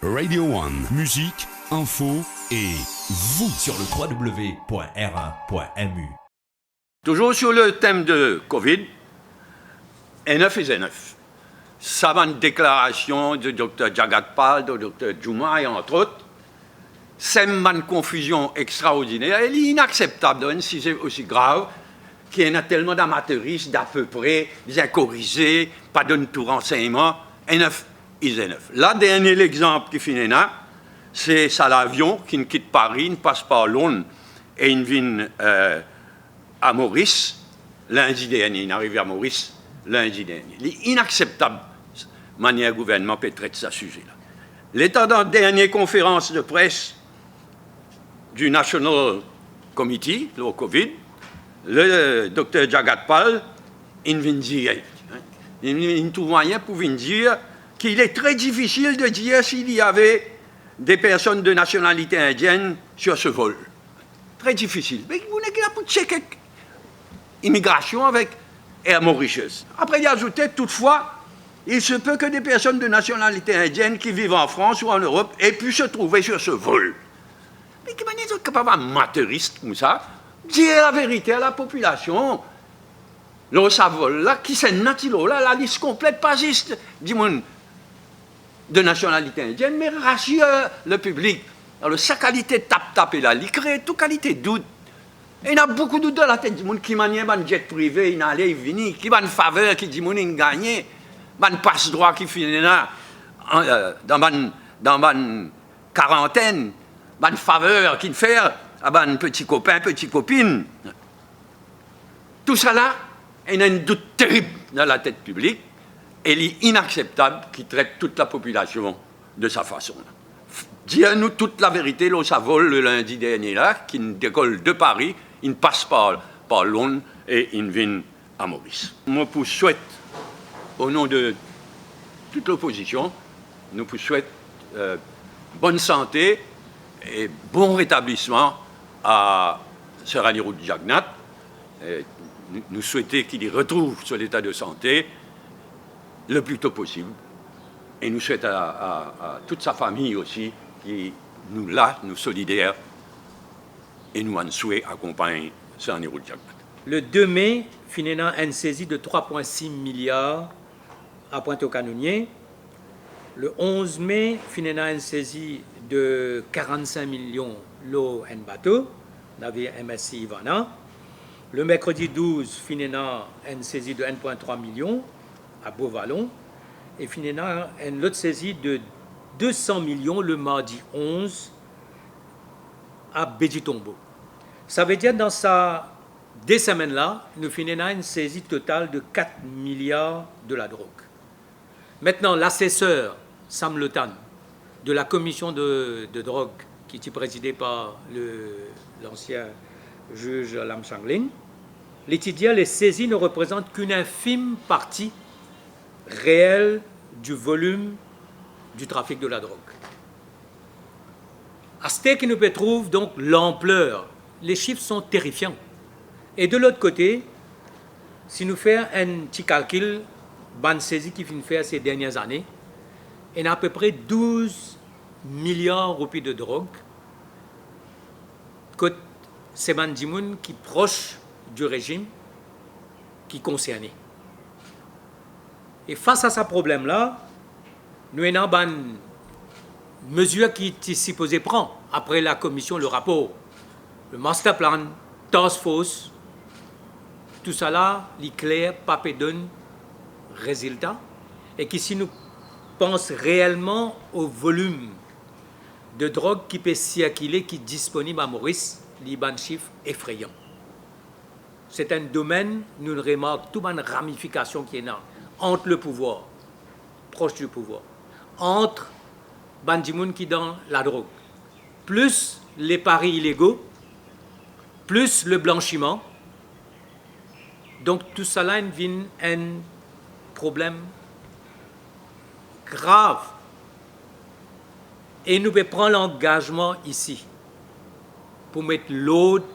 Radio One, musique, info et vous sur le www.r1.mu. Toujours sur le thème de Covid, N9 et N9. Ça va une déclaration de Dr Jagat Pal, de Dr Jumai, entre autres. C'est une confusion extraordinaire. Elle est inacceptable, si c'est aussi grave, qu'il y en a tellement d'amateuristes, d'à peu près, bien corrigés, pas de tout renseignement. N9 et N9. Là, dernier exemple qui finit là, c'est ça l'avion qui ne quitte Paris, ne passe par Londres et il vient à Maurice lundi dernier. Il est arrivé à Maurice lundi dernier. Il est inacceptable, manière gouvernement peut traiter ce sujet-là. L'état dans la dernière conférence de presse du National Committee, le Covid, le docteur Jagat Pal, il vient dire, il trouve moyen pour venir dire qu'il est très difficile de dire s'il y avait des personnes de nationalité indienne sur ce vol. Très difficile. Mais vous n'êtes là pour checker immigration avec Air Mauritius. Après, il a ajouté, toutefois, il se peut que des personnes de nationalité indienne qui vivent en France ou en Europe aient pu se trouver sur ce vol. Mais comment ils sont capables amateuriste comme ça, dire la vérité à la population. Là, ça vole là, qui c'est natilo là, la liste complète, pas juste, dis-moi, de nationalité indienne, mais rassure le public. Alors, sa qualité de tape-tape est là, il crée toute qualité de doute. Et il y a beaucoup de doutes dans la tête du monde qui maniait un jet privé, il allait, il venait, qui va une faveur, qui dit qu'il gagne, un passe-droit qui finit là, dans une quarantaine, une faveur qu'il fait à un petit copain, petite copine. Tout ça là, il y a un doute terrible dans la tête publique. Et il est inacceptable qu'il traite toute la population de sa façon. Dis-nous toute la vérité, là, ça vole le lundi dernier, là, qui décolle de Paris, il passe par Londres et il vient à Maurice. Moi, je souhaite, au nom de toute l'opposition, nous vous souhaitons bonne santé et bon rétablissement à Sir Anirudh Jagannath. Nous souhaitons qu'il y retrouve son état de santé le plus tôt possible. Et nous souhaitons à toute sa famille aussi, qui nous solidaires, et nous en souhait accompagne Sir Anirudh Jagannath. Le 2 mai, finira une saisie de 3,6 milliards à Pointe-aux-Canoniers. Le 11 mai, finira une saisie de 45 millions l'eau en bateau, navire MSC Ivana. Le mercredi 12, finira une saisie de 1,3 million à Beauvallon. Et finira une autre saisie de 200 millions le mardi 11 à Béditombo. Ça veut dire dans des semaines-là, nous finirons une saisie totale de 4 milliards de la drogue. Maintenant, l'assesseur Sam Lotan de la commission de drogue qui est présidée par l'ancien juge Lam Changlin, l'étudiant, les saisies ne représentent qu'une infime partie réelle du volume du trafic de la drogue. À ce qui nous trouve donc l'ampleur, les chiffres sont terrifiants. Et de l'autre côté, si nous faisons un petit calcul, bonne saisie qui vient faire ces dernières années, il y a à peu près 12 milliards de roupies de drogue que c'est un dimoun qui est proche du régime qui est concerné. Et face à ce problème-là, nous avons une mesure qui est supposée prendre après la commission, le rapport, le master plan, task force, tout ça là, l'éclair, pas donne résultat, et qui si nous pensons réellement au volume de drogue qui peut circuler, qui est disponible à Maurice, les chiffres effrayants. C'est un domaine, nous remarquons toute une ramification qui est là, entre le pouvoir, proche du pouvoir, entre Bandimoun qui dans la drogue, plus les paris illégaux, plus le blanchiment. Donc tout cela devient un problème grave. Et nous devons prendre l'engagement ici pour mettre l'autre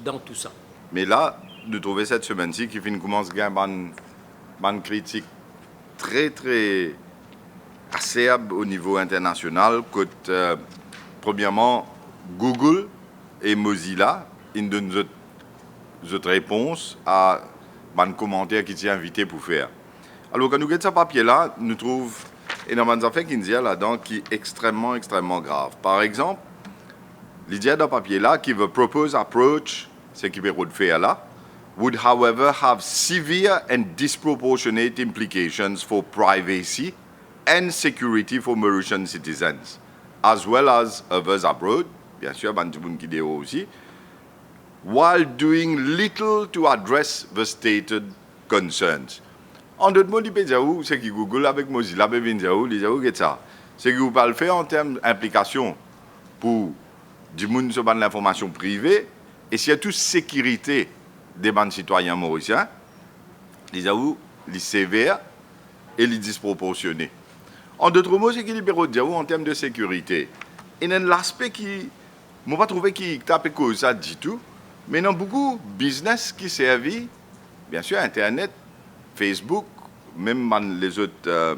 dans tout ça. Mais là, nous trouvons cette semaine-ci qui commence à avoir une critique très, très acerbe au niveau international. Premièrement, Google et Mozilla, ils donnent une réponse à un commentaire qui t'est invité pour faire. Alors, quand nous regardons ce papier-là, nous trouvons énormément d'affaires qui nous disent là-dedans qui est extrêmement, extrêmement grave. Par exemple, l'idée d'un papier-là qui veut propose approach, ce qui veut faire là, would however have severe and disproportionate implications for privacy and security for Mauritian citizens, as well as others abroad, bien sûr, qui aussi, while doing little to address the stated concerns. En d'autres mots, c'est que Google avec Mozilla, c'est que vous parlez faire en termes d'implication pour du monde sur l'information privée et surtout sécurité des citoyens mauriciens, les sévères et les disproportionnés. En d'autres mots, c'est qu'il est en termes de sécurité. Et il y a un aspect qui, je n'ai pas trouvé qui tape cause ça du tout, mais il y a beaucoup de business qui servent, bien sûr, Internet, Facebook, même les autres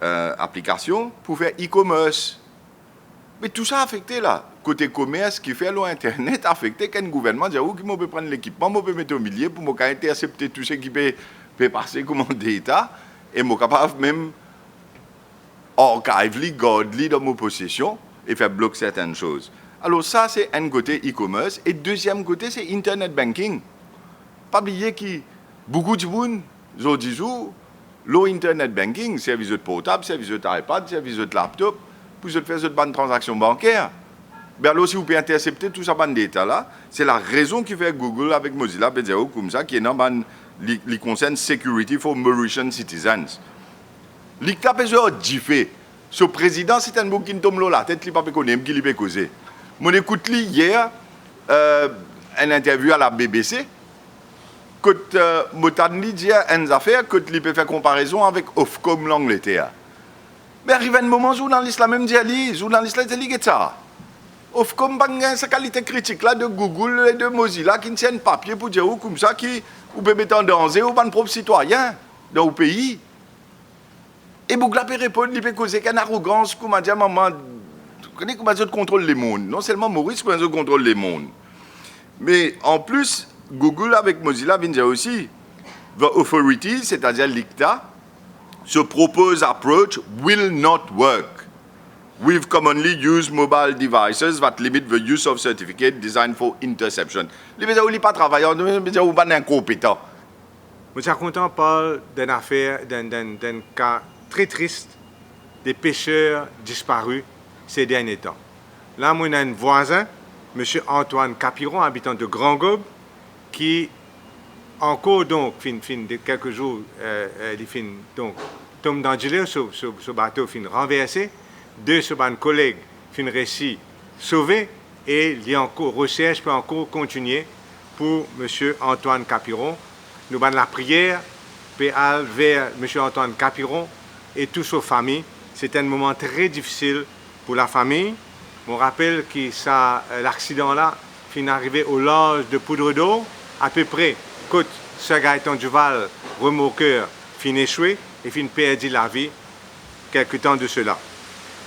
applications, pour faire e-commerce. Mais tout ça affecté là. Côté commerce, qui fait l'Internet, affecté qu'un gouvernement dit qui peut prendre l'équipement, je peux mettre au milieu pour intercepter tout ce qui peut passer comme data, et je suis capable même archive, garder dans mon possession et faire bloquer certaines choses. Alors ça, c'est un côté e-commerce. Et deuxième côté, c'est Internet banking. Pas oublier que beaucoup de monde, aujourd'hui, l'Internet banking, service de portable, service de iPad, service de laptop, pour faire cette bonne transaction bancaire. Mais alors, si vous pouvez intercepter tout ça, là, c'est la raison qui fait Google avec Mozilla, comme ça, qui est dans les concerne Security for Mauritian Citizens. L'ICTA peut se differ. Ce président, c'est un mot qui tombe là, tête, il ne peut pas connaître, qui peut causer. Mon écoute hier, une interview à la BBC, quand Motadni dit une affaire, quand il peut faire comparaison avec Ofcom l'Angleterre. Mais arrive un moment, journaliste la même dit, journaliste la dit ça. Ofcom a sa qualité critique là de Google et de Mozilla qui ne tiennent papier pour dire comme ça qui ou peut mettre en danger ou ban propre citoyen dans le pays. Et Bougla peut répondre, il peut causer qu'une arrogance, comme a dit maman, connaît comment ça contrôle les mondes. Non seulement Maurice, comment ça contrôle les mondes. Mais en plus, Google avec Mozilla vient dire aussi, the authority, c'est-à-dire l'ICTA, se propose approach will not work with commonly used mobile devices that limit the use of certificate designed for interception. Les gens ne pas travailler, les gens ne sont pas incompétents. Je suis content de parler d'une affaire, d'un cas très triste des pêcheurs disparus ces derniers temps. Là, moi, on a un voisin, M. Antoine Capiron, habitant de Grand Gobe, qui, encore donc, de quelques jours, il donc, tombe dans le ce bateau fin renversé. Deux de ses collègues fin réussi sauvé et les recherche peut encore continuer pour M. Antoine Capiron. Nous avons la prière vers M. Antoine Capiron et toute sa famille. C'est un moment très difficile pour la famille. Je me rappelle que l'accident-là est arrivé au large de Poudre d'Eau, à peu près quand ce Gaëtan Duval, remorqueur, fin échoué et fin perdu la vie quelque temps de cela.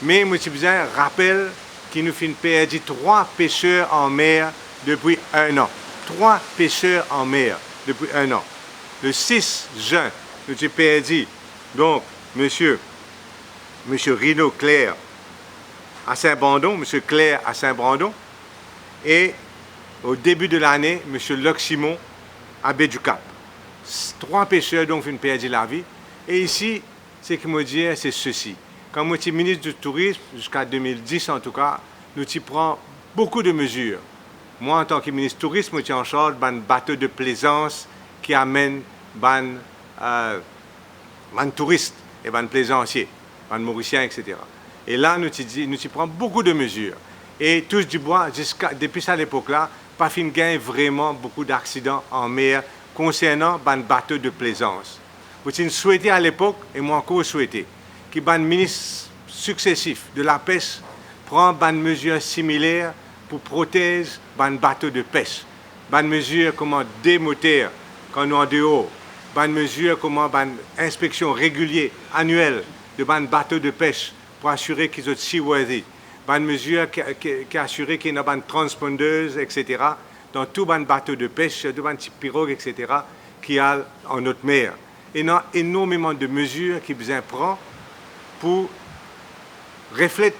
Mais M. Bizin rappelle qu'il nous fait perdu 3 pêcheurs en mer depuis 1 an. 3 pêcheurs en mer depuis 1 an. Le 6 juin, nous avons perdu donc M. Rino Claire à Saint-Brandon, M. Claire à Saint-Brandon, et au début de l'année, M. Luc Simon à Baie du Cap. 3 pêcheurs donc ont perdu la vie. Et ici, ce que je dis, c'est ceci. Quand je suis ministre du Tourisme, jusqu'à 2010 en tout cas, nous prenons beaucoup de mesures. Moi, en tant que ministre du Tourisme, je suis en charge d'un bateau de plaisance qui amène des touristes et des plaisanciers, des Mauriciens, etc. Et là, nous prenons beaucoup de mesures. Et touche du bois, depuis cette époque-là, pas fin gain vraiment beaucoup d'accidents en mer concernant des bateaux de plaisance. Je souhaitais à l'époque, et moi encore souhaité, que les ministres successifs de la pêche prennent des mesures similaires pour protéger les bateaux de pêche. Des mesures comme des moteurs quand nous en dehors. Des mesures comme une inspection régulière, annuelle de ban bateaux de pêche pour assurer qu'ils sont seaworthy. Ban mesure qui assurer qu'il y a une transpondeuse, etc. Dans tout ban bateau de pêche, tout ban type pirogue, etc. qui a en notre mer. Il y a énormément de mesures qui besoin prend pour refléter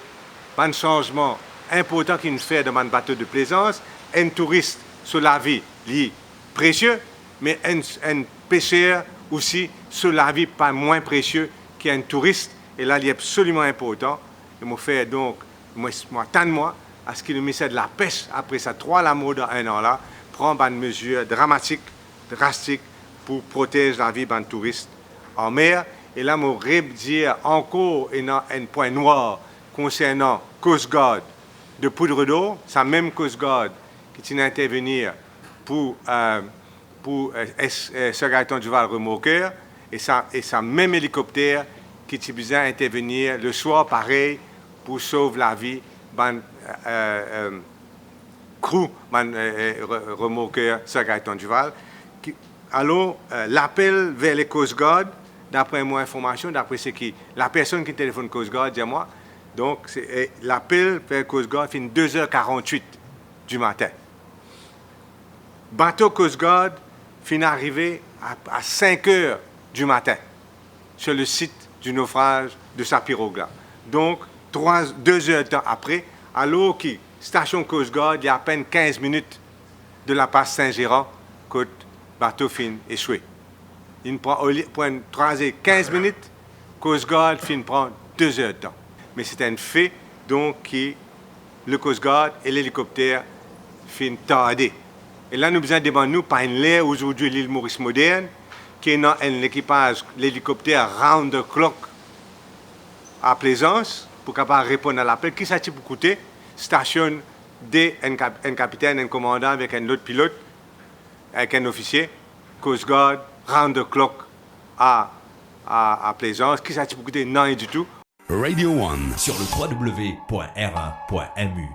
un changement important qu'il nous fait dans un bateau de plaisance. Un touriste sur la vie lié précieux, mais un pêcheur aussi sur la vie pas moins précieux qu'un touriste. Et là, il est absolument important. Et moi, fait donc, moi, à ce qu'il nous met de la pêche après ça, 3 la mode dans un an là, prendre une mesure dramatique, drastique pour protéger la vie d'un touriste en mer. Et là, je voudrais dire encore un point noir concernant Coast Guard de Poudre d'Eau, sa même Coast Guard qui tient à intervenir pour Sir Gaëtan Duval remorqueur et sa même hélicoptère qui a besoin d'intervenir le soir pareil pour sauver la vie d'un crew, remorqueur Sir Gaëtan Duval. Alors, l'appel vers les Coast Guard, d'après mon information, d'après ce qui la personne qui téléphone Coast Guard dit à moi, donc l'appel vers Coast Guard finit 2h48 du matin. Bateau Coast Guard finit arrivé à 5h du matin sur le site du naufrage de sa pirogue là. Donc, 2 heures de temps après, alors que station Coast Guard, il y a à peine 15 minutes de la passe Saint-Gérard, que le bateau finit échoué. Il prend pour une 15 minutes, Coast Guard finit prendre 2 heures de temps. Mais c'est un fait, donc, que le Coast Guard et l'hélicoptère finissent tarder. Et là, nous avons besoin de nous par une l'air aujourd'hui, l'île Maurice moderne, qui est un équipage, l'hélicoptère round the clock à Plaisance, pour capable répondre à l'appel. Qui ça pour coûter? Station un capitaine, un commandant avec un autre pilote, avec un officier, Coast Guard, round the clock à Plaisance. Qui ça pour coûter? Non, du tout. Radio One. Sur le www.r1.mu.